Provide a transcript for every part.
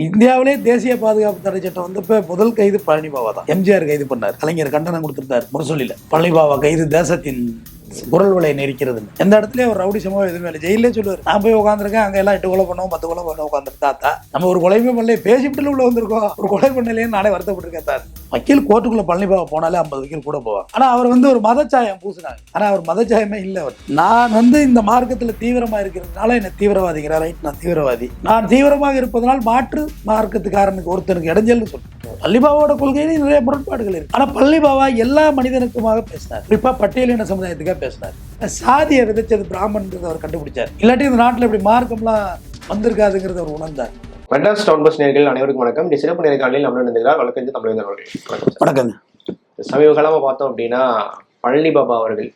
இந்தியாவிலே தேசிய பாதுகாப்பு தடை சட்டம் வந்தப்ப முதல் கைது பழனி பாபா தான். எம்ஜிஆர் கைது பண்ணார், கலைஞர் கண்டனம் கொடுத்திருந்தார் முரசொலியில. பழனி பாபா கைது தேசத்தின் குரல் விலை நெரிக்கிறது. எந்த இடத்துல ஒரு ரவுடி சம்பவம் எதுவுமே இல்லை. ஜெயிலே சொல்லுவார், நான் போய் உட்காந்துருக்கேன், அங்க எல்லாம் 8 கொலை பண்ணுவோம் 10 கொலை பண்ண உட்காந்துருக்கு தாத்தா. நம்ம ஒரு கொலையுமே பண்ணல, பேசிவிட்டு உள்ள வந்திருக்கோம், ஒரு கொலை பண்ணலேன்னு நானே வருத்தப்பட்டிருக்கேன் தாத்தா. வக்கீல் கோர்ட்டுக்குள்ள பழனி பாபா போனாலே 50 வக்கீல் கூட போவாங்க. ஆனா அவர் ஒரு மதச்சாயம் பூசினாங்க. ஆனா அவர் மதச்சாயமே இல்லை. அவர் நான் இந்த மார்க்கத்துல தீவிரமா இருக்கிறதுனால என்ன தீவிரவாதிங்கிறார். ரைட், நான் தீவிரவாதி. நான் தீவிரமாக இருப்பதனால் மாற்று மார்க்கத்துக்காரனுக்கு ஒருத்தனுக்கு இடைஞ்சல்னு சொல்றேன். பழனி பாபாவோட கொள்கையில நிறைய முரண்பாடுகள் இருக்கு. ஆனா பழனி பாபா எல்லா மனிதனுக்குமாக பேசினார். குறிப்பா பட்டியலின சமுதாயத்துக்காக பேசினார். சாதியை விதைச்சது பிராமணன்றதை அவர் கண்டுபிடிச்சார். இல்லாட்டி இந்த நாட்டில் இப்படி மார்க்கம்லாம் வந்திருக்காதுங்கிறத அவர் உணர்ந்தார். மெட்ராஸ் டவுன் பஸ் நேயர்கள் அனைவருக்கும் வணக்கம். இந்த சிறப்பு நேர்காணலில் நம்ம நினைக்கிறார் வழக்கறிஞர் தமிழக அவர்கள். வணக்கம். சமீப காலமாக பார்த்தோம் அப்படின்னா பழனி பாபா அவர்கள்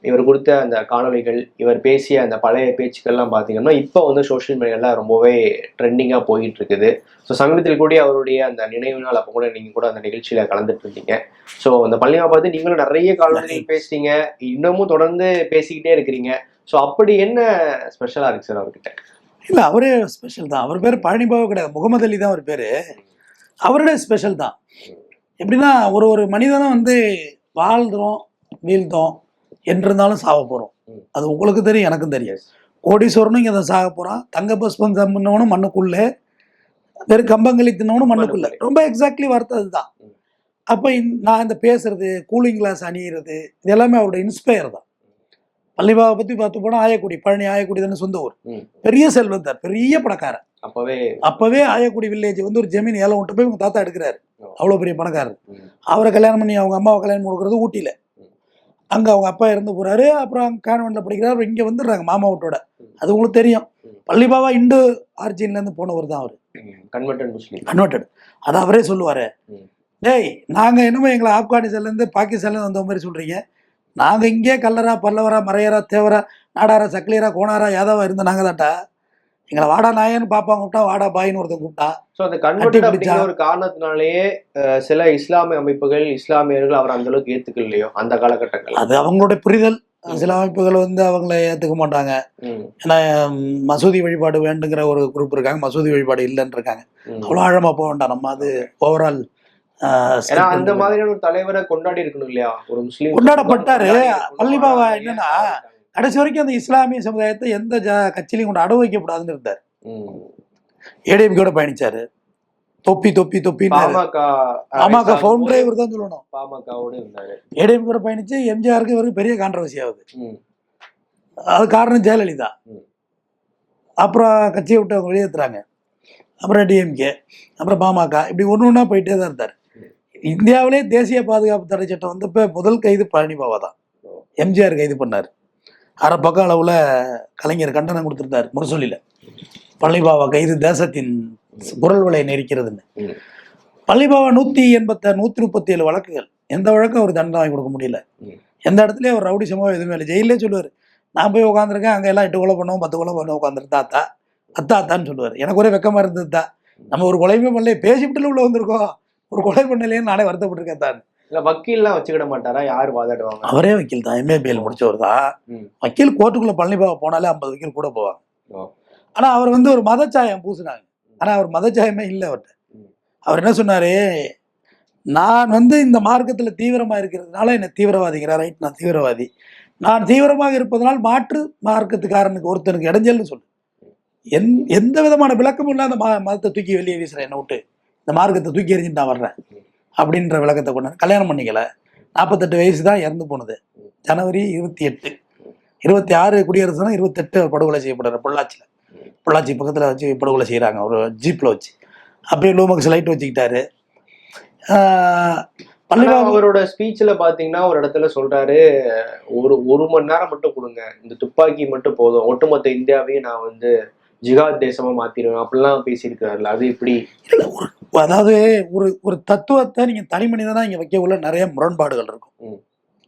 இவர் கொடுத்த அந்த காணொலிகள், இவர் பேசிய அந்த பழைய பேச்சுக்கள்லாம் பார்த்தீங்கன்னா இப்போ சோஷியல் மீடியாவில் ரொம்பவே ட்ரெண்டிங்காக போயிட்டு இருக்குது. ஸோ சமீபத்தில் கூட அவருடைய அந்த நினைவு நாள் அப்போ கூட நீங்கள் கூட அந்த நிகழ்ச்சியில் கலந்துட்டு இருந்தீங்க. ஸோ அந்த பழனி பாபா பார்த்து நீங்களும் நிறைய காணொலிகள் பேசிட்டீங்க, இன்னமும் தொடர்ந்து பேசிக்கிட்டே இருக்கிறீங்க. ஸோ அப்படி என்ன ஸ்பெஷலாக இருக்கு சார் அவர்கிட்ட? இல்லை, அவரே ஸ்பெஷல் தான். அவர் பேர் பழனி பாபா கிடையாது, முகமது அலி தான் அவர் பேர். அவருடைய ஸ்பெஷல் தான். எப்படின்னா ஒரு மனிதனும் வாழ்ந்தோம் வீழ்ந்தோம் என்றிருந்தாலும் சாக போகிறோம். அது உங்களுக்கு தெரியும், எனக்கும் தெரியும். கோடீஸ்வரனும் இங்கே தான் சாக போகிறான். தங்க பஸ்பம் தின்னவனும் மண்ணுக்குள்ளே, வெறும் கம்பங்களி தின்னவனும் மண்ணுக்குள்ளே. ரொம்ப எக்ஸாக்ட்லி வார்த்தை அதுதான். அப்போ நான் இந்த பேசுறது, கூலிங் கிளாஸ் அணியிறது, இது எல்லாமே அவருடைய இன்ஸ்பயர் தான். பழனி பாபாவை பற்றி பார்த்து போனால் ஆயக்குடி, பழனி ஆயக்குடி தானே சொந்த ஊர். பெரிய செல்வந்தார், பெரிய பணக்காரர். அப்பவே ஆயக்குடி வில்லேஜ் ஒரு ஜமீன் ஏலம் விட்டு போய் உங்க தாத்தா எடுக்கிறாரு. அவ்வளோ பெரிய பணக்காரர். அவரை கல்யாணம் பண்ணி அவங்க அம்மாவை கல்யாணம் கொடுக்குறது ஊட்டியில். அங்கே அவங்க அப்பா இறந்து போகிறாரு. அப்புறம் அங்கே கான்வென்ட்டில் படிக்கிறார். இங்கே வந்துடுறாங்க மாமா வீட்டோட. அது உங்களுக்கு தெரியும். பழனி பாபா இந்து ஆர்ஜின்லேருந்து போனவர் தான் அவர். கன்வெர்டட். அதை அவரே சொல்லுவார். டேய், நாங்கள் என்னமோ எங்களை ஆப்கானிஸ்தான்லேருந்து பாகிஸ்தான்லேருந்து வந்த மாதிரி சொல்கிறீங்க. நாங்கள் இங்கே கல்லரா பல்லவரா மறையரா தேவரா நாடாரா சக்லியரா கோணாரா யாதவா இருந்த நாங்கள் தாட்டா. எங்களை வாடா நாயன்னு பாப்பா கூப்பிட்டா, வாடா பாயின்னு ஒருத்தன் கூப்பிட்டா. ஸோ அந்த கன்வெர்ட் அப்படிங்கிற ஒரு காரணத்தினாலேயே சில இஸ்லாமிய அமைப்புகள், இஸ்லாமியர்கள் அவர் அந்த அளவுக்கு ஏத்துக்கலையோ அந்த காலகட்டங்கள். அது அவங்களுடைய புரிதல். சில அமைப்புகள் அவங்கள ஏத்துக்க மாட்டாங்க. ஏன்னா மசூதி வழிபாடு வேண்டுங்கிற ஒரு குரூப் இருக்காங்க, மசூதி வழிபாடு இல்லைன்னு இருக்காங்க. அவ்வளோ ஆழமா போக வேண்டாம். நம்ம அது ஓவரால் அந்த மாதிரியான ஒரு தலைவரை கொண்டாடி இருக்கணும் இல்லையா? ஒரு முஸ்லீம் கொண்டாடப்பட்டாரு. பழனி பாபா என்னன்னா கடைசி வரைக்கும் அந்த இஸ்லாமிய சமுதாயத்தை எந்த கட்சியிலையும் கொண்டு அடவு வைக்கப்படாதுன்னு இருந்தார். ஏடிஎம்கேட பயணிச்சாரு. தொப்பி தொப்பி தொப்பி பாமக ஃபவுண்டரே இவர் தான் சொல்லணும். ஏடிஎம்கேட பயணிச்சு எம்ஜிஆருக்கு இவருக்கு பெரிய கான்ட்ரவர்சி ஆகுது. அது காரணம் ஜெயலலிதா. அப்புறம் கட்சியை விட்டு அவங்க வெளியேற்றுறாங்க. அப்புறம் டிஎம்கே, அப்புறம் பாமக, இப்படி ஒன்று போயிட்டே தான் இருந்தார். இந்தியாவிலே தேசிய பாதுகாப்பு தடை சட்டம் வந்தப்ப முதல் கைது பழனி பாபா தான். எம்ஜிஆர் கைது பண்ணார். அரை பக்கம் அளவில் கலைஞர் கண்டனம் கொடுத்திருந்தார் முரசொலியில். பழனி பாபா கைது தேசத்தின் குரல் விலை நெரிக்கிறதுன்னு. பழனி பாபா 137 வழக்குகள். எந்த வழக்கும் அவர் தண்டனை வாங்கி கொடுக்க முடியல. எந்த இடத்துலயும் அவர் ரவுடி சம்பவம் எதுவுமே இல்லை. ஜெயிலே சொல்லுவார், நான் போய் உட்காந்துருக்கேன், அங்கே எல்லாம் 8 கொலை பண்ணுவோம் 10 கொலை பண்ண உட்காந்துருக்கு தாத்தா. அத்தாத்தான்னு சொல்லுவார். எனக்கு ஒரே வெக்கமா இருந்தது தான். நம்ம ஒரு கொலையுமே பண்ணல, பேசிவிட்டு உள்ள வந்திருக்கோம், ஒரு கொலை பண்ணலேன்னு நானே வருத்தப்பட்டிருக்கேன் தான். வக்கீல்லாம் வச்சுக்கிட மாட்டாரா? யார் வாதாடுவாங்க? அவரே வக்கீல் தான், எம்ஏபிஎல் முடிச்சவர் தான். வக்கீல் கோர்ட்டுக்குள்ள பழனி பாபா போனாலே 50 வக்கீல் கூட போவாங்க. ஆனா அவர் ஒரு மதச்சாயம் பூசினாங்க. ஆனா அவர் மதச்சாயமே இல்லை. அவர்கிட்ட அவர் என்ன சொன்னாரு, நான் இந்த மார்க்கத்துல தீவிரமா இருக்கிறதுனால என்ன தீவிரவாதிங்கிறார். ரைட், நான் தீவிரவாதி. நான் தீவிரமாக இருப்பதனால் மாற்று மார்க்கத்துக்காரனுக்கு ஒருத்தனுக்கு இடைஞ்சல்னு சொல்லு. எந்த விதமான விளக்கமும் இல்லை. அந்த மதத்தை தூக்கி வெளியே வீசுறேன், என்ன விட்டு இந்த மார்க்கத்தை தூக்கி எறிஞ்சிட்டு நான் வர்றேன் அப்படின்ற விளக்கத்தை கொண்டாரு. கல்யாணம் பண்ணிக்கல, 48 வயசு தான் இறந்து போனது. ஜனவரி 28, 26 குடியரசுனா 28 படுகொலை செய்யப்படுற பொள்ளாச்சியில். பொள்ளாச்சி பக்கத்தில் வச்சு படுகொலை செய்கிறாங்க ஒரு ஜீப்பில் வச்சு. அப்படியே லூமக்ஸ் லைட் வச்சுக்கிட்டாரு. அவரோட ஸ்பீச்ல பாத்தீங்கன்னா ஒரு இடத்துல சொல்றாரு, ஒரு மணி நேரம் மட்டும் கொடுங்க, இந்த துப்பாக்கி மட்டும் போதும், ஒட்டுமொத்த இந்தியாவையும் நான் ஜிகாத் தேசமா மாத்திடுவேன் அப்படிலாம் பேசியிருக்கிறாருல. அது எப்படி? அதாவது ஒரு தத்துவத்தை நீங்க தனி மனிதனா இங்க வைக்க உள்ள நிறைய முரண்பாடுகள் இருக்கும்.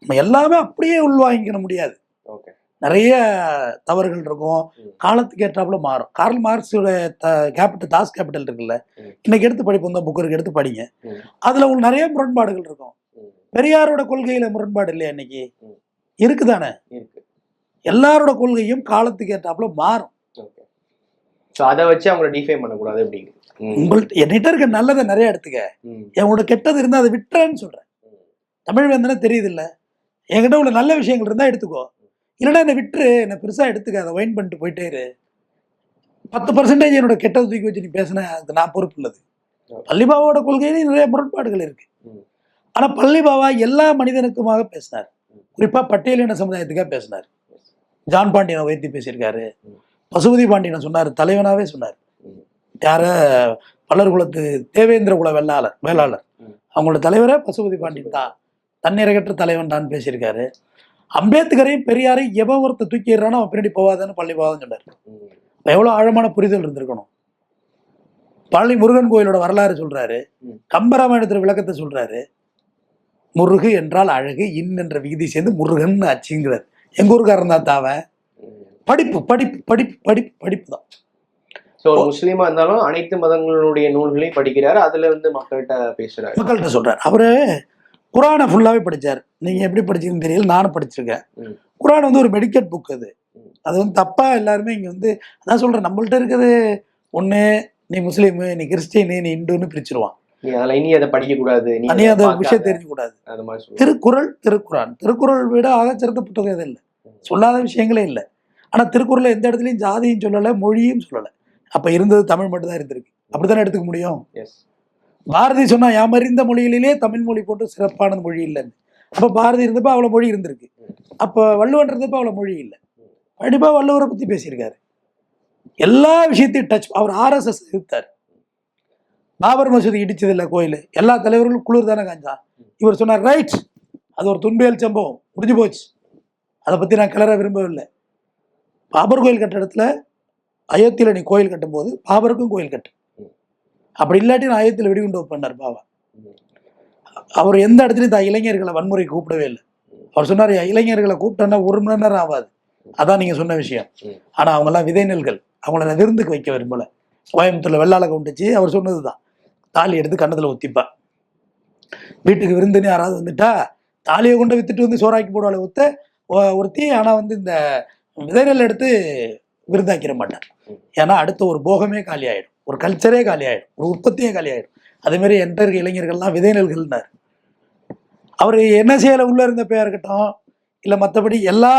நம்ம எல்லாமே அப்படியே உள்வாங்கிக்க முடியாது. நிறைய தவறுகள் இருக்கும். காலத்துக்கு ஏற்றாப்புல மாறும். கார்ல் மார்க்ஸோட தாஸ் கேபிட்டல் இருக்குல்ல, இன்னைக்கு எடுத்து படிப்போம் தான், புக்கு எடுத்து படிங்க. அதுல உங்களுக்கு நிறைய முரண்பாடுகள் இருக்கும். பெரியாரோட கொள்கையில முரண்பாடு இல்லையா? இன்னைக்கு இருக்குதானே? எல்லாரோட கொள்கையும் காலத்துக்கு ஏற்றாப்புல மாறும். ஸோ அதை வச்சு அவங்கள டிஃபைன் பண்ணக்கூடாது அப்படிங்க. உங்கள்ட்ட என்கிட்ட இருக்க நல்லதை நிறைய எடுத்துக்க, உங்களோட கெட்டது இருந்தா அதை விட்டுறேன்னு சொல்றேன். தமிழ் வேந்தனே தெரியுது இல்ல, என்கிட்ட உள்ள நல்ல விஷயங்கள் இருந்தா எடுத்துக்கோ, இல்லைன்னா என்னை விட்டுரு, என்னை பெருசா எடுத்துக்க, அதை வைன் பண்ணிட்டு போயிட்டே இரு. 10% என்னோட கெட்டதை தூக்கி வச்சு நீ பேசின அது நான் பொறுப்பு உள்ளது. பள்ளிபாபாவோட கொள்கையிலேயும் நிறைய முரண்பாடுகள் இருக்கு. ஆனா பள்ளிபாபா எல்லா மனிதனுக்குமாக பேசினார், குறிப்பா பட்டியலின சமுதாயத்துக்காக பேசினார். ஜான் பாண்டியனை உயர்த்தி பேசியிருக்காரு, பசுபதி பாண்டியனை சொன்னார், தலைவனாவே சொன்னார். யார பல்லர் குலத்து தேவேந்திர குல வேளாளர் அவங்களோட தலைவரே பசுபதி பாண்டியன் தான், தன்னிறகற்ற தலைவன் தான் பேசியிருக்காரு. அம்பேத்கரையும் பெரியாரையும் எவன் ஒருத்த தூக்கிடுறானோ அவன் பின்னாடி போவாதான்னு பள்ளிபாபான்னு சொன்னார். எவ்வளவு ஆழமான புரிதல் இருந்திருக்கணும். பழனி முருகன் கோயிலோட வரலாறு சொல்றாரு, கம்பராமாயணத்துல விளக்கத்தை சொல்றாரு. முருகு என்றால் அழகு, இன் என்ற விகுதி சேர்ந்து முருகன் ஆச்சுங்கிறார். எங்க ஊருக்காரன் தான் தாவ. படிப்பு படிப்பு படிப்பு படிப்பு படிப்பு தான். ஸோ ஒரு முஸ்லீமா இருந்தாலும் அனைத்து மதங்களுடைய நூல்களையும் படிக்கிறாரு, அதுல இருந்து மக்கள்கிட்ட பேசுறாரு, மக்கள்கிட்ட சொல்றாரு. அவரு குரானை ஃபுல்லாவே படிச்சார். நீங்க எப்படி படிச்சீங்கன்னு தெரியல, நானும் படிச்சிருக்கேன். குரான் வந்து ஒரு மெடிக்கல் புக். அது வந்து தப்பா எல்லாருமே இங்க வந்து அதான் சொல்றேன், நம்மள்ட்ட இருக்கிறது ஒண்ணு, நீ முஸ்லீமு, நீ கிறிஸ்டின், நீ இந்துன்னு பிரிச்சிருவான். இனி அதை படிக்க கூடாது, நீ அதை விஷயம் தெரிஞ்சு கூடாது. திருக்குறள், திருக்குறள் விட ஆகச்சிறந்த புத்தகம் எதுவும் இல்லை, சொல்லாத விஷயங்களே இல்லை. ஆனா திருக்குறள் எந்த இடத்துலயும் ஜாதியும் சொல்லலை, மொழியும் சொல்லலை. அப்ப இருந்தது தமிழ் மட்டும் தான் இருந்திருக்கு. அப்படித்தானே எடுத்துக்க முடியும். பாரதி சொன்னா யாமறிந்த மொழிகளிலே தமிழ் மொழி போட்டு சிறப்பான மொழி இல்லைன்னு. அப்ப பாரதி இருந்தப்ப அவ்வளவு மொழி இருந்திருக்கு. அப்ப வள்ளுவன் இருந்தப்ப அவ்வளவு மொழி இல்லை. கண்டிப்பா வள்ளுவரை பத்தி பேசியிருக்காரு. எல்லா விஷயத்தையும் டச். அவர் RSS எதிர்த்தார். பாபர் மசூதி இடிச்சது இல்லை கோயில், எல்லா தலைவர்களும் குளிர் தானே காஞ்சா. இவர் சொன்னார் ரைட், அது ஒரு துன்பியல் சம்பவம், முடிஞ்சு போச்சு, அதை பத்தி நான் கிளற விரும்பவில்லை. பாபர் கோயில் கட்ட இடத்துல அயோத்தியில நீ கோயில் கட்டும் போது பாபருக்கும் கோயில் கட்டு, அப்படி இல்லாட்டி நான் அயோத்தியில வெடிகுண்டு வைப்பேன்னார் பாபா. அவர் எந்த இடத்துலையும் இளைஞர்களை வன்முறை கூப்பிடவே இல்லை. அவர் சொன்னார், இளைஞர்களை கூப்பிட்டோன்னா 1 மணி நேரம் ஆகாது, அதான் நீங்க சொன்ன விஷயம். ஆனா அவங்க எல்லாம் விதை நெல்கள், அவங்கள நான் விருந்துக்கு வைக்க விரும்பல. கோயம்புத்தூர்ல வெள்ளாள கவுண்டுச்சு, அவர் சொன்னதுதான், தாலி எடுத்து கண்ணத்துல ஒத்திப்பா. வீட்டுக்கு விருந்துன்னு யாராவது வந்துட்டா தாலியை கொண்டு வித்துட்டு வந்து சோறாக்கி போடுவாளே ஒருத்தி. ஆனா வந்து இந்த விதை நெல் எடுத்து விருந்தாக்கிட மாட்டார். ஏன்னா அடுத்த ஒரு போகமே காலி ஆயிடும், ஒரு கல்ச்சரே காலி ஆயிடும், ஒரு உற்பத்தியே காலி ஆயிடும். அதே மாதிரி என்கிட்ட இருக்க இளைஞர்கள்லாம் விதை நெல்கள்னார். அவர் என்ன செய்யல உள்ள இருந்த பேர் இருக்கட்டும், இல்லை மற்றபடி எல்லா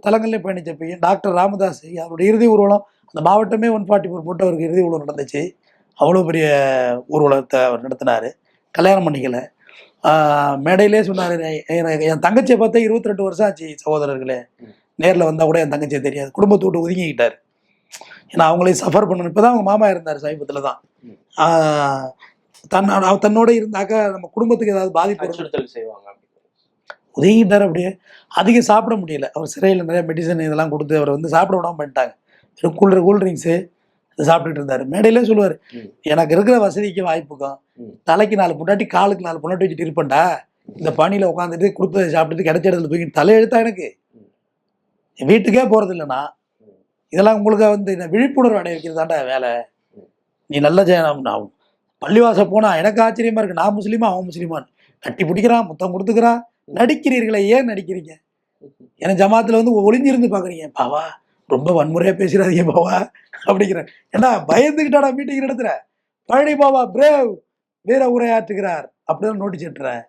தலங்கள்லையும் பயணிச்சப்பையும் டாக்டர் ராமதாஸ் அவருடைய இறுதி ஊர்வலம், அந்த மாவட்டமே 144 போட்டு அவருக்கு இறுதி ஊர்வலம் நடந்துச்சு. அவ்வளோ பெரிய ஊர்வலத்தை அவர் நடத்தினார். கல்யாணம் பண்ணிக்கல, மேடையிலே சொன்னார், என் தங்கச்சியை பார்த்தா 22 வருஷம் ஆச்சு சகோதரர்களே, நேரில் வந்தால் கூட என் தங்கச்சியை தெரியாது, குடும்பத்தை விட்டு ஒதுங்கிக்கிட்டார். ஏன்னா அவங்களையும் சஃபர் பண்ணணும். இப்போ தான் அவங்க மாமா இருந்தார் சமீபத்தில் தான். தன்னோட இருந்தாக்க நம்ம குடும்பத்துக்கு ஏதாவது பாதிப்பு செய்வாங்க, ஒதுங்கிட்டார். அப்படியே அதிகம் சாப்பிட முடியல. அவர் சிறையில் நிறைய மெடிசன் இதெல்லாம் கொடுத்து அவர் வந்து சாப்பிட விடாம பண்ணிட்டாங்க. கூல்ட்ரிங்க்ஸு சாப்பிட்டுட்டு இருந்தார். மேடையிலே சொல்லுவார், எனக்கு இருக்கிற வசதிக்கு வாய்ப்புக்கும் தலைக்கு 4 பொண்டாட்டி காலுக்கு 4 பொண்டாட்டி வச்சுட்டு இருப்பேன்டா, இந்த பணியில் உட்காந்துட்டு கொடுத்ததை சாப்பிட்டுட்டு கிடைச்ச இடத்துல தூக்கிட்டு தலையெழுத்தா எனக்கு வீட்டுக்கே போகிறது இல்லைண்ணா. இதெல்லாம் உங்களுக்கு வந்து விழிப்புணர்வு அடைய வைக்கிறதாண்டா வேலை. நீ நல்லா செய்யணும். பள்ளிவாச போனா எனக்கு ஆச்சரியமா இருக்கு, நான் முஸ்லீமா அவன் முஸ்லீமான்னு கட்டி பிடிக்கிறான், முத்தம் கொடுத்துக்கிறான். நடிக்கிறீர்களே, ஏன் நடிக்கிறீங்க? ஏன்னா ஜமாத்துல வந்து ஒளிஞ்சிருந்து பாக்குறீங்க. பாவா ரொம்ப வன்முறையா பேசுறாதீங்க பாவா அப்படிங்கிறேன். ஏன்னா பயந்துக்கிட்டாடா மீட்டிங் நடத்துற. பழனி பாபா பிரேவ், வீர உரையாற்றுகிறார் அப்படிதான் நோட்டீஸ் எட்டுறேன்.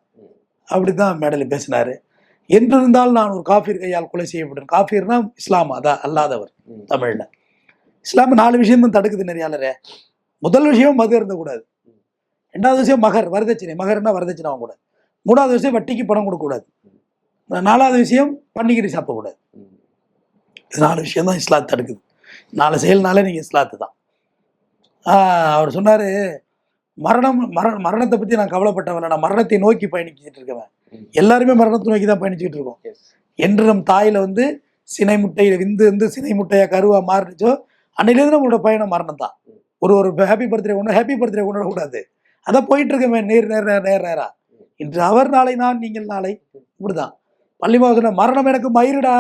அப்படித்தான் மேடையில் பேசினாரு. என்றிருந்தால் நான் ஒரு காஃபீர் கையால் கொலை செய்யப்பட்டேன். காஃபீர்னா இஸ்லாம், அதான் அல்லாதவர் தமிழ்ல. இஸ்லாம் 4 விஷயம் தான் தடுக்குது நிறையாளரே. முதல் விஷயம் மது இருந்தக்கூடாது. 2வது விஷயம் மகர், வரதட்சணை, மகர்னா வரதட்சணை வாங்கக்கூடாது. 3வது விஷயம் வட்டிக்கு பணம் கொடுக்கக்கூடாது. 4வது விஷயம் பன்னிக்கறி சாப்பிடக்கூடாது. இது 4 விஷயம் தான் இஸ்லாத்தை தடுக்குது. 4 செயல்னாலே நீங்க இஸ்லாத்து தான். அவர் சொன்னாரு, மரணத்தை பத்தி நான் கவலைப்பட்டவன், நான் மரணத்தை நோக்கி பயணிச்சுட்டு இருக்கவன். எல்லாருமே மரணத்தை நோக்கி தான் பயணிச்சுட்டு இருக்கோம். என்று நம் தாயில வந்து சினை முட்டையில விந்து வந்து சினை முட்டையா கருவா மாறிச்சோ அன்னையிலேருந்து நம்மளோட பயணம் மரணம் தான். ஒரு ஹாப்பி பர்த்டே கொண்டாடக்கூடாது. அதான் போயிட்டு இருக்கமே நேரா. இன்று அவர் நாளை நான், நீங்கள் நாளை, இப்படிதான். பள்ளிவாசல மரணம் எனக்கு மயிருடா,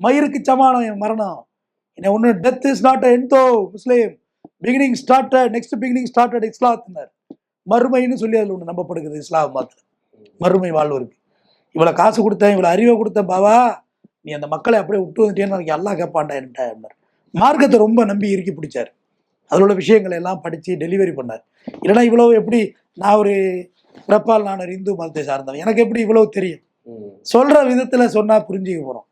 மயிருக்கு சமானம் என் மரணம். என்ன ஒன்று, death is not end to Muslim, beginning started, next beginning started இஸ்லாத்தினர். மறுமைன்னு சொல்லி அதில் ஒன்று நம்பப்படுகிறது இஸ்லாம் மாத்திர. மறுமை வாழ்வு இருக்கு. இவ்வளோ காசு கொடுத்தேன், இவ்வளோ அறிவை கொடுத்தேன் பாவா, நீ அந்த மக்களை அப்படியே விட்டு வந்துட்டேன்னு அல்லாஹ் கேட்பான்டா என்கிட்ட. மார்க்கத்தை ரொம்ப நம்பி இறுக்கி பிடிச்சார். அதில் உள்ள விஷயங்களை எல்லாம் படித்து டெலிவரி பண்ணார். இல்லைன்னா இவ்வளவு எப்படி, நான் ஒரு பிறப்பால் நான் ஒரு இந்து மதத்தை சார்ந்தவன், எனக்கு எப்படி இவ்வளவு தெரியும்? சொல்கிற விதத்தில் சொன்னால் புரிஞ்சுக்க போகிறோம்.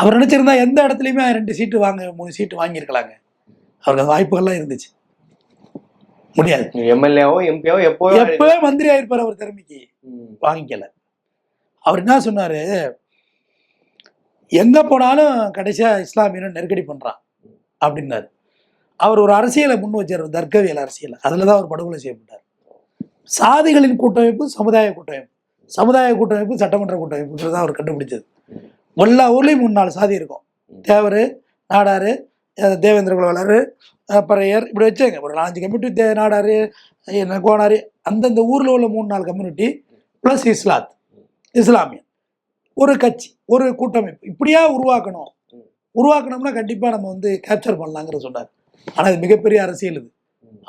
அவர் நினச்சிருந்தா எந்த இடத்துலையுமே 2 சீட்டு 3 சீட்டு வாங்கியிருக்கலாங்க. அவருக்கு அந்த வாய்ப்புகள்லாம் இருந்துச்சு. முடியாது. எம்எல்ஏவோ எம்பியோ எப்பவே மந்திரி ஆயிருப்பார். அவர் திறமைக்கு வாங்கிக்கல. அவர் என்ன சொன்னாரு, எங்க போனாலும் கடைசியா இஸ்லாமியன் நெருக்கடி பண்றான் அப்படின்னாரு. அவர் ஒரு அரசியலை முன் வச்சார், தர்க்கவியல் அரசியல். அதுலதான் அவர் படுகொலை செய்யப்பட்டார். சாதிகளின் கூட்டமைப்பு சமுதாய கூட்டமைப்பு, சமுதாய கூட்டமைப்பு சட்டமன்ற கூட்டமைப்புன்றதான் அவர் கண்டுபிடிச்சது. எல்லா ஊர்லயும் 3-4 சாதி இருக்கும். தேவர், நாடாரு, தேவேந்திர குலவலர், பறையர், இப்படி வச்சாங்க. ஒரு 4-5 கம்யூனிட்டி, நாடாரு, கோனாரு, அந்தந்த ஊரில் உள்ள 3-4 கம்யூனிட்டி ப்ளஸ் இஸ்லாமியன், ஒரு கட்சி, ஒரு கூட்டமைப்பு, இப்படியா உருவாக்கணும்னா கண்டிப்பாக நம்ம வந்து கேப்சர் பண்ணலாங்கிற சொன்னார். ஆனால் இது மிகப்பெரிய அரசியல். இது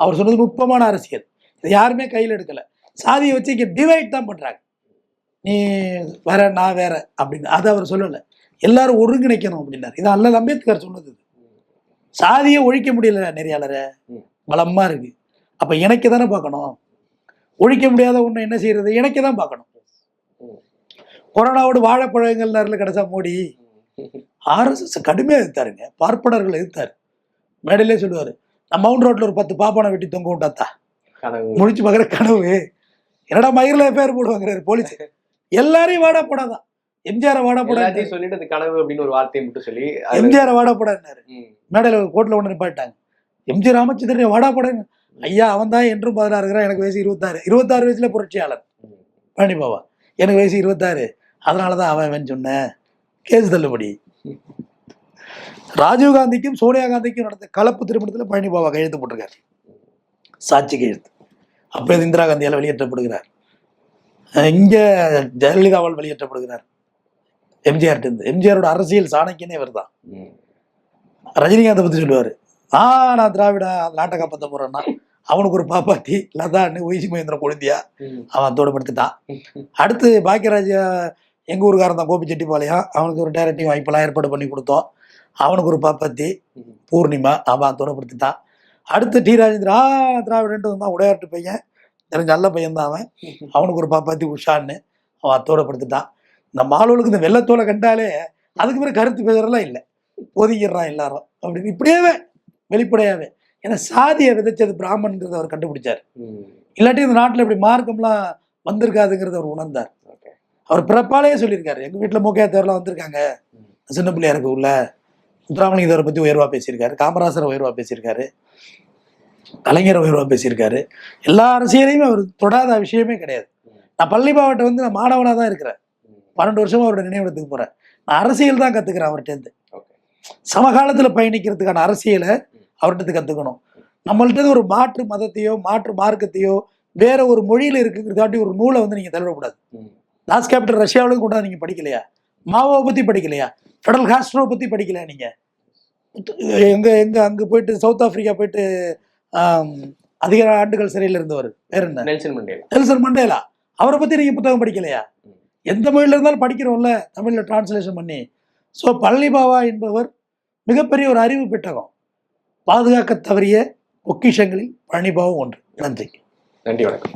அவர் சொன்னது நுட்பமான அரசியல். இது யாருமே கையில் எடுக்கலை. சாதியை வச்சு இங்கே டிவைட் தான் பண்ணுறாங்க. நீ வேற, நான் வேற அப்படின்னு. அதை அவர் சொல்லலை. எல்லாரும் ஒருங்கிணைக்கணும் அப்படின்னாரு. இது அண்ணல் அம்பேத்கர் சொன்னது. சாதியை ஒழிக்க முடியல, நெறியாளரை பலமா இருக்கு. அப்ப இணைக்க தானே பார்க்கணும். ஒழிக்க முடியாத ஒண்ணு என்ன செய்யறது, இணைக்க தான் பார்க்கணும். கொரோனாவோட வாழைப்பழங்கள் நேரில் கிடைச்சா மோடி RSS கடுமையா எதிர்த்தாருங்க. பார்ப்பனர்கள் எதிர்த்தாரு. மேடையிலே சொல்லுவாரு, நான் மவுண்ட் ரோட்ல ஒரு 10 பாப்பானை வெட்டி தொங்க விட்டாத்தா, முடிச்சு பார்க்குற கனவு, என்னடா மயிரில் பேர் போடுவாங்கிறாரு போலீஸ். எல்லாரையும் வாடா போடாதான். எம்ஜிஆர் வாடா போடா சொல்லிட்டு அது கனவு அப்படின்னு ஒரு வார்த்தையை மட்டும் சொல்லி எம்ஜிஆர் வாடா போடாரு. மேடையில கோர்ட்ல ஒன்று நிப்பாட்டாங்க. எம்ஜி ராமச்சந்திரன் வாடா போடாங்க. ஐயா அவன் தான் என்றும் 16 இருக்கிறான். எனக்கு வயசு 26 வயசுல புரட்சியாளர் பழனி பாபா. எனக்கு வயசு 26, அதனாலதான் அவன் சொன்னேன். கேஸ் தள்ளுபடி. ராஜீவ்காந்திக்கும் சோனியா காந்திக்கும் நடந்த கலப்பு திருமணத்தில் பழனி பாபா கையெழுத்து போட்டிருக்காரு, சாட்சி கையெழுத்து. அப்போ இந்திரா காந்தியால் வெளியேற்றப்படுகிறார். இங்க ஜெயலலிதாவால் வெளியேற்றப்படுகிறார். எம்ஜிஆரோட அரசியல் சாணக்கியனே இவர் தான். ரஜினிகாந்தை பத்தி சொல்லுவாரு, நான் திராவிடா நாட்டை காப்பாற்ற போறேன்னா அவனுக்கு ஒரு பாப்பாத்தி லதான்னு ஒய்சி மகேந்திரன் கொழுந்தியா அவன் தோடப்படுத்திட்டான். அடுத்து பாக்கியராஜா எங்க ஊருக்காரன் தான், கோபிச்செட்டிப்பாளையம், அவனுக்கு ஒரு டைரக்டிங் வாய்ப்பெல்லாம் ஏற்பாடு பண்ணி கொடுத்தோம். அவனுக்கு ஒரு பாப்பாத்தி பூர்ணிமா, அவன் தோடப்படுத்திட்டான். அடுத்து டி ராஜேந்திரா திராவிடன்ட்டு வந்தான், உடையாட்டு பையன், தெரிஞ்ச நல்ல பையன் தான் அவன். அவனுக்கு ஒரு பாப்பாத்தி உஷான்னு அவன் தோடப்படுத்திட்டான். இந்த மாலூருக்கு இந்த வெள்ளத்தோலை கண்டாலே அதுக்கு பிறகு கருத்து பேசுறதுலாம் இல்லை, ஒதுங்கிடுறான் எல்லாரும் அப்படின்னு. இப்படியாவே வெளிப்படையாவே. ஏன்னா சாதியை விதைச்சது பிராமணங்கிறத அவர் கண்டுபிடிச்சார். இல்லாட்டி இந்த நாட்டில் இப்படி மார்க்கம்லாம் வந்திருக்காதுங்கிறத அவர் உணர்ந்தார். அவர் பிறப்பாலேயே சொல்லியிருக்காரு, எங்கள் வீட்டில் முக்கியத்தவரெலாம் வந்திருக்காங்க, சின்ன பிள்ளையா இருக்க உள்ள முத்துராமலிங்கத்தவரை பற்றி உயர்வாக பேசியிருக்காரு, காமராசரை உயர்வாக பேசியிருக்காரு, கலைஞரை உயர்வாக பேசியிருக்காரு. எல்லா அரசியலையுமே அவர் தொடாத விஷயமே கிடையாது. நான் பள்ளி மாவட்டம் வந்து நான் மாணவனாக தான் இருக்கிறேன். 12 வருஷமா அவரோட நினைவிடத்துக்கு போறேன். நான் அரசியல் தான் கத்துக்கிறேன் அவர்கிட்ட. சமகாலத்துல பயணிக்கிறதுக்கான அரசியலை அவர்கிட்ட கத்துக்கணும். நம்மள்ட்ட ஒரு மாற்று மதத்தையோ மாற்று மார்க்கத்தையோ வேற ஒரு மொழியில இருக்குங்கிறதாட்டி ஒரு நூலை வந்து நீங்க தள்ளிடக்கூடாது. தாஸ் கேபிட்டல் ரஷ்யாவிலும் கூட நீங்க படிக்கலையா? மாவோவை பத்தி படிக்கலையா? ஃபெடரல் காஸ்ட்ரோ பத்தி படிக்கலையா? நீங்க அங்க போயிட்டு சவுத் ஆப்பிரிக்கா போயிட்டு அதிக ஆண்டுகள் சிறையில் இருந்தவர் பேர் என்ன, நெல்சன் மண்டேலா, அவரை பத்தி நீங்க புத்தகம் படிக்கலையா? எந்த மொழியில இருந்தாலும் படிக்கிறோம்ல, தமிழ்ல டிரான்ஸ்லேஷன் பண்ணி. ஸோ பழனி பாபா என்பவர் மிகப்பெரிய ஒரு அறிவு பெட்டகம். பாதுகாக்க தவறிய பொக்கிஷங்களில் பழனி பாபா ஒன்று. நன்றி. நன்றி, வணக்கம்.